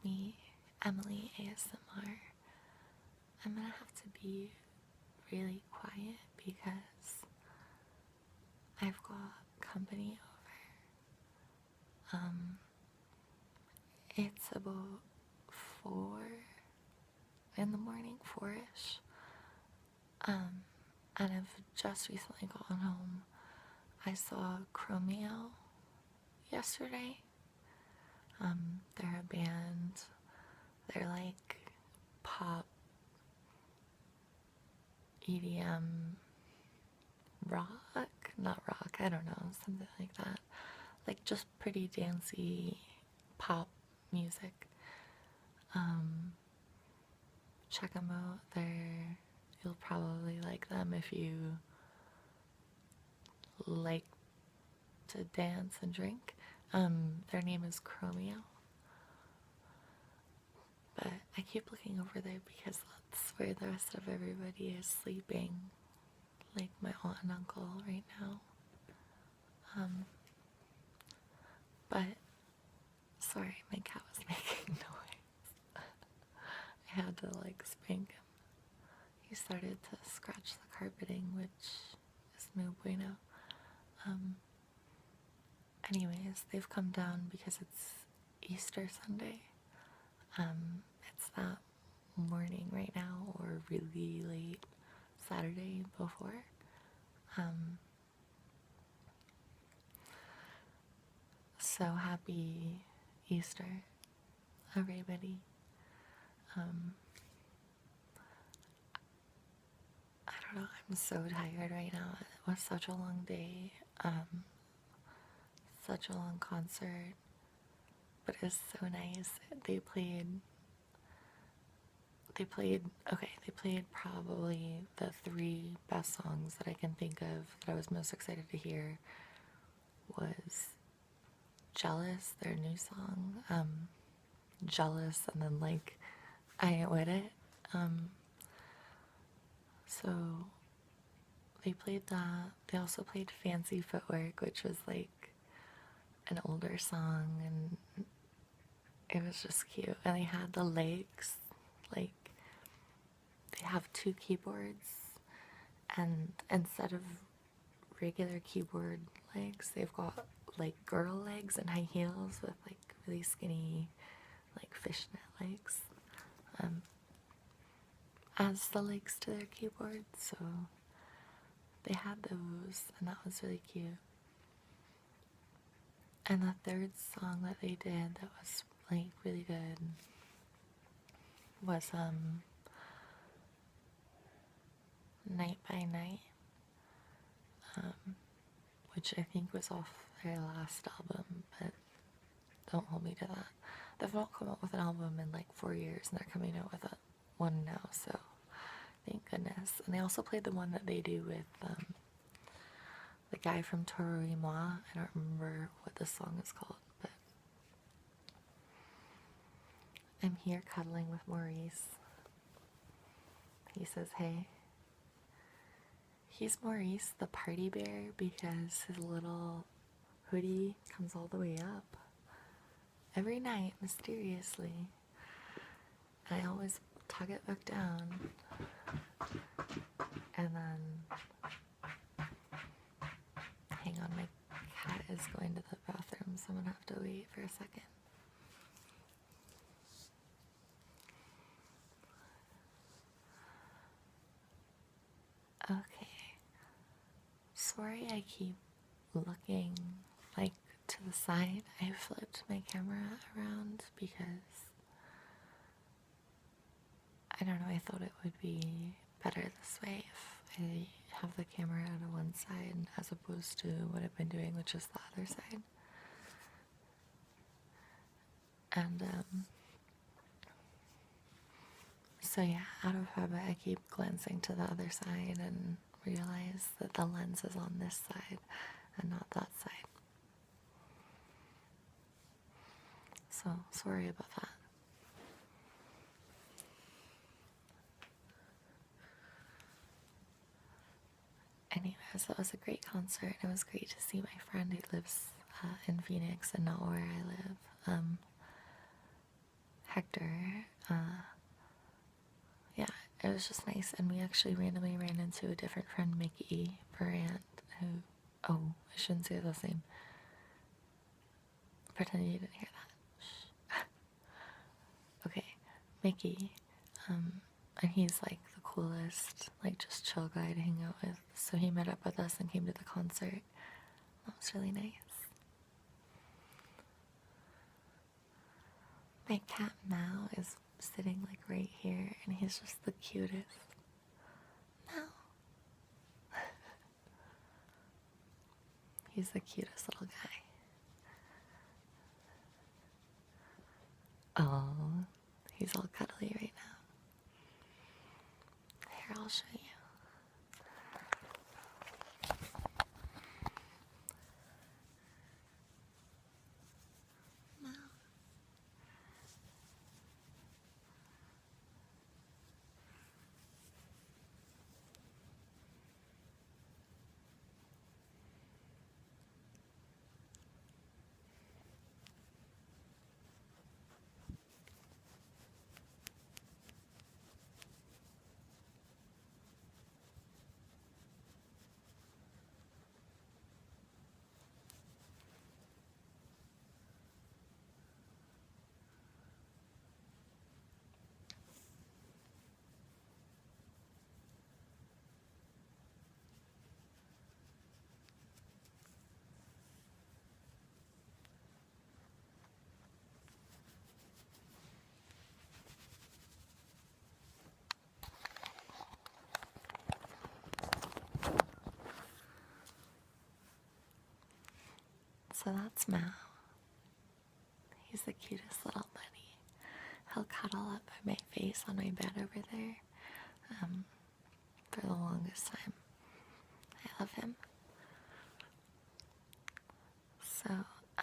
me, Emily ASMR. I'm gonna have to be really quiet because I've got company over. It's about 4 in the morning, 4ish. And I've just recently gotten home. I saw Chromeo yesterday. They're a band. They're like pop, EDM, rock, not rock, I don't know, something like that. Like just pretty dancey pop music. Check them out. You'll probably like them if you like to dance and drink. Their name is Chromeo. But I keep looking over there because that's where the rest of everybody is sleeping. Like my aunt and uncle right now. But sorry, my cat was making noise. I had to like spank him. He started to scratch the carpeting, which is no bueno. Anyways, they've come down because it's Easter Sunday. It's that morning right now, or really late Saturday before. So happy Easter, everybody. I don't know, I'm so tired right now. It was such a long day, such a long concert, but it was so nice. They played probably the 3 best songs that I can think of that I was most excited to hear was Jealous, their new song, Jealous, and then like I Ain't With It. So they played that. They also played Fancy Footwork, which was like an older song, and it was just cute. And they had the legs, like they have 2 keyboards, and instead of regular keyboard legs, they've got like girl legs and high heels with like really skinny like fishnet legs as the legs to their keyboard. So they had those, and that was really cute. And the 3rd song that they did that was like really good was Night by Night, which I think was off their last album, but don't hold me to that. They've not come out with an album in like 4 years, and they're coming out with one now, so thank goodness. And they also played the one that they do with the guy from Toroi Moi. I don't remember what this song is called, but I'm here cuddling with Maurice. He says, hey. He's Maurice, the party bear, because his little hoodie comes all the way up every night, mysteriously. And I always tug it back down. And then, hang on, my cat is going to the bathroom, so I'm gonna have to wait for a second. Okay. Sorry I keep looking like to the side. I flipped my camera around because I don't know, I thought it would be better this way if I have the camera on one side as opposed to what I've been doing, which is the other side. And so yeah, out of habit I keep glancing to the other side and realize that the lens is on this side and not that side. So sorry about that. Anyways, that was a great concert. It was great to see my friend who lives in Phoenix and not where I live. Hector. Yeah, it was just nice, and we actually randomly ran into a different friend, Mickey Durant, who, oh, I shouldn't say the same. Pretend you didn't hear that. Shh. Okay, Mickey, and he's like the coolest, like just chill guy to hang out with. So he met up with us and came to the concert. That was really nice. My cat Mao is sitting like right here, and he's just the cutest. Mao. He's the cutest little guy. Oh, he's all cuddly right now. Here, I'll show you. Mao. So that's Mao. He's the cutest little bunny. He'll cuddle up by my face on my bed over there for the longest time. I love him. So,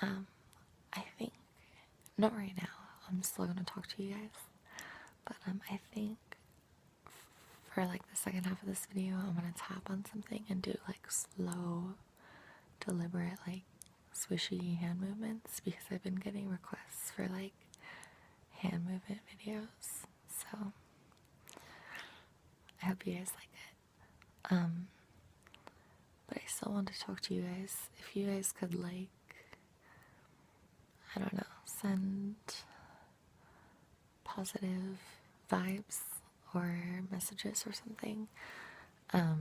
I think, not right now, I'm still going to talk to you guys, but I think for like the second half of this video, I'm going to tap on something and do like slow, deliberate, like swishy hand movements, because I've been getting requests for like hand movement videos, so I hope you guys like it. But I still want to talk to you guys. If you guys could, like, I don't know, send positive vibes or messages or something. I've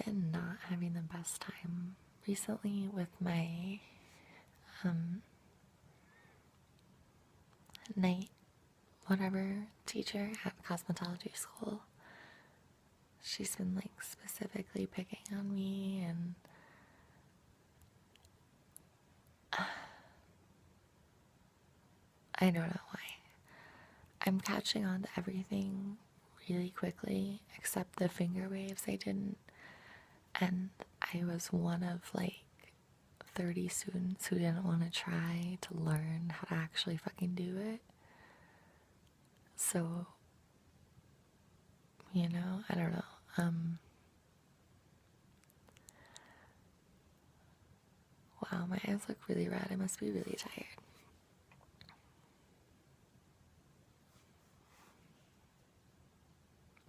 been not having the best time recently with my night whatever teacher at cosmetology school. She's been like specifically picking on me, and I don't know why. I'm catching on to everything really quickly except the finger waves I didn't, and I was one of like 30 students who didn't want to try to learn how to actually fucking do it. So, you know, I don't know. Wow, my eyes look really red. I must be really tired.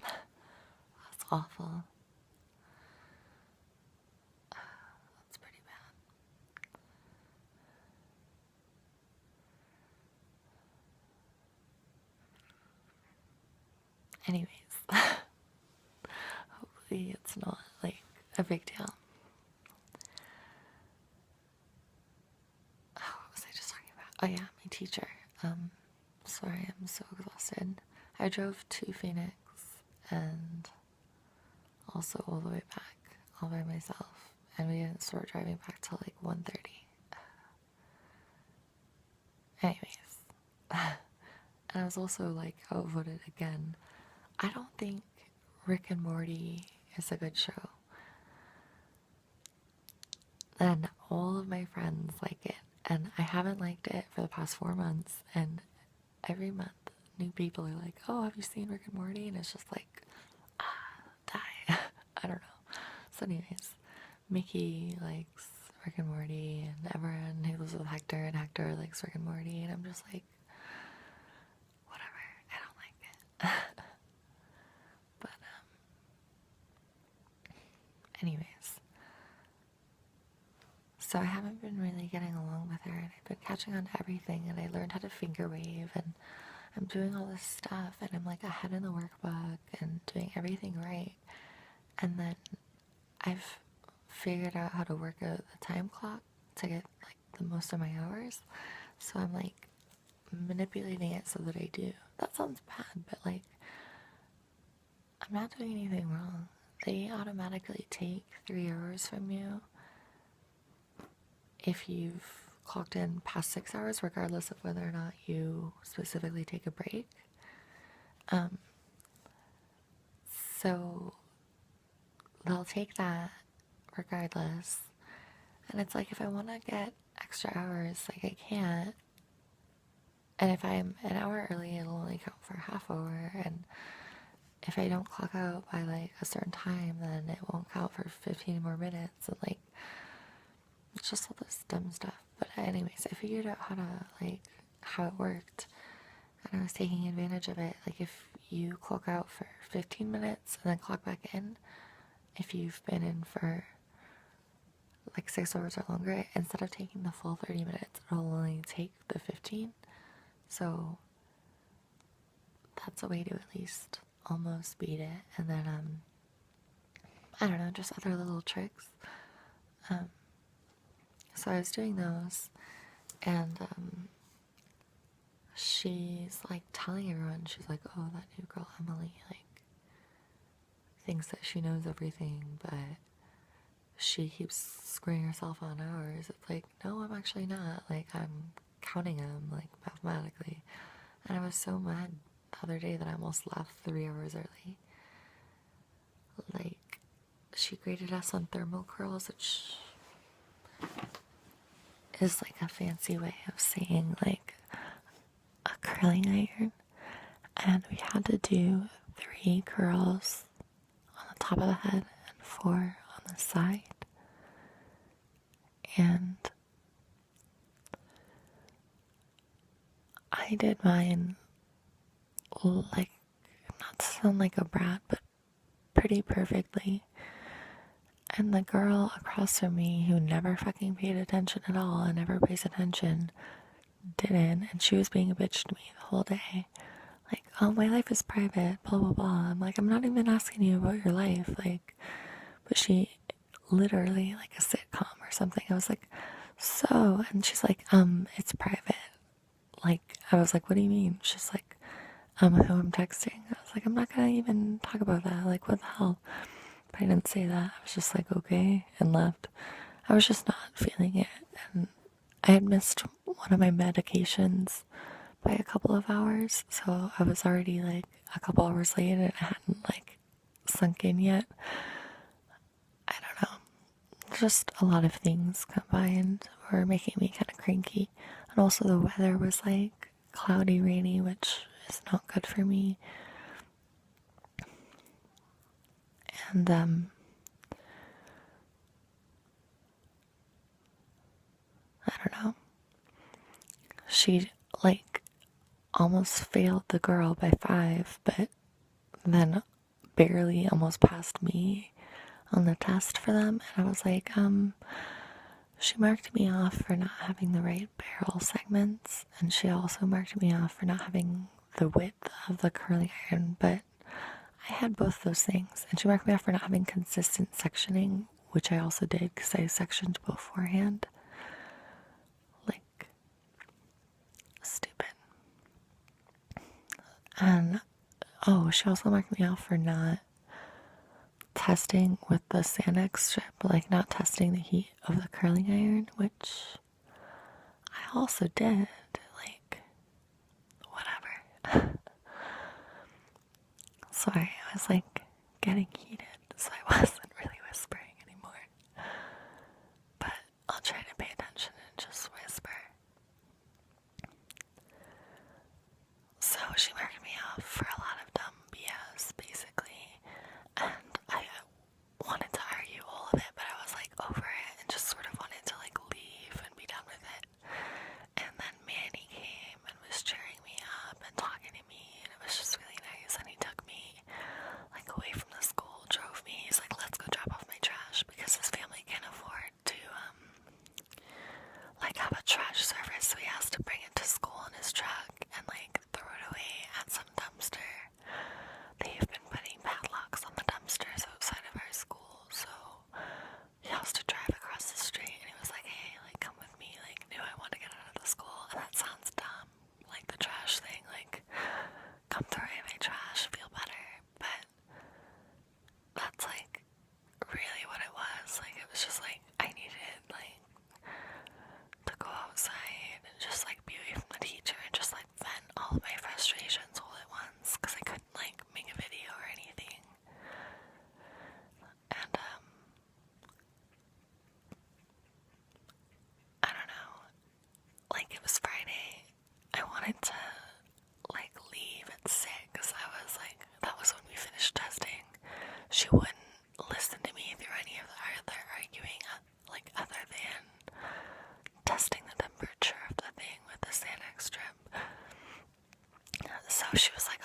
That's awful. That's pretty bad. Anyways, hopefully it's not like a big deal. Oh, what was I just talking about? Oh yeah, my teacher. Sorry, I'm so exhausted. I drove to Phoenix and also all the way back all by myself, and we didn't start driving back till like 1:30. Anyways, and I was also like outvoted again. I don't think Rick and Morty is a good show. And all of my friends like it, and I haven't liked it for the past 4 months, and every month new people are like, oh, have you seen Rick and Morty? And it's just like, die. I don't know. So anyways, Mickey likes Rick and Morty, and everyone who lives with Hector, and Hector likes Rick and Morty, and I'm just like, whatever, I don't like it. But, anyways. So I haven't been really getting along with her, and I've been catching on to everything, and I learned how to finger wave, and I'm doing all this stuff, and I'm like ahead in the workbook, and doing everything right. And then I've figured out how to work out the time clock to get like the most of my hours. So I'm like manipulating it so that I do. That sounds bad, but like I'm not doing anything wrong. They automatically take 3 hours from you if you've clocked in past 6 hours, regardless of whether or not you specifically take a break. So they'll take that regardless. And it's like, if I want to get extra hours, like I can't. And if I'm an hour early, it'll only count for a half hour. And if I don't clock out by like a certain time, then it won't count for 15 more minutes. And like, it's just all this dumb stuff. But anyways, I figured out how it worked. And I was taking advantage of it. Like, if you clock out for 15 minutes and then clock back in, if you've been in for like 6 hours or longer, instead of taking the full 30 minutes, it'll only take the 15. So that's a way to at least almost beat it. And then, I don't know, just other little tricks. So I was doing those, and she's like telling everyone, she's like, oh, that new girl Emily, like, thinks that she knows everything, but she keeps screwing herself on hours. It's like, no, I'm actually not. Like, I'm counting them, like, mathematically. And I was so mad the other day that I almost left 3 hours early. Like, she graded us on thermal curls, which is like a fancy way of saying like a curling iron. And we had to do 3 curls on the top of the head and 4 on the side. And I did mine, like, not to sound like a brat, but pretty perfectly. And the girl across from me, who never fucking paid attention at all and never pays attention, didn't. And she was being a bitch to me the whole day. Like, oh, my life is private, blah, blah, blah. I'm like, I'm not even asking you about your life. Like, but she literally, like a sitcom or something. I was like, so, and she's like, it's private. Like, I was like, what do you mean? She's like, who I'm texting. I was like, I'm not gonna even talk about that. Like, what the hell? But I didn't say that. I was just like, okay, and left. I was just not feeling it. And I had missed one of my medications by a couple of hours. So I was already like a couple hours late, and it hadn't like sunk in yet. I don't know. Just a lot of things combined were making me kind of cranky. And also the weather was like cloudy, rainy, which is not good for me. And I don't know. She like almost failed the girl by 5, but then barely almost passed me on the test for them. And I was like, she marked me off for not having the right barrel segments, and she also marked me off for not having the width of the curling iron, but I had both those things. And she marked me off for not having consistent sectioning, which I also did because I sectioned beforehand. Like, stupid. And oh, she also marked me off for not testing with the Sanex strip, like not testing the heat of the curling iron, which I also did. Like, whatever. Sorry, I was like getting heated, so I wasn't really whispering anymore. But I'll try to pay attention and just whisper. So she marked me off for a lot of dumb BS, basically. And I wanted to argue all of it, but I was like over it and just sort of wanted to she wouldn't listen to me through any of their arguing, like other than testing the temperature of the thing with the Xanax strip. So she was like,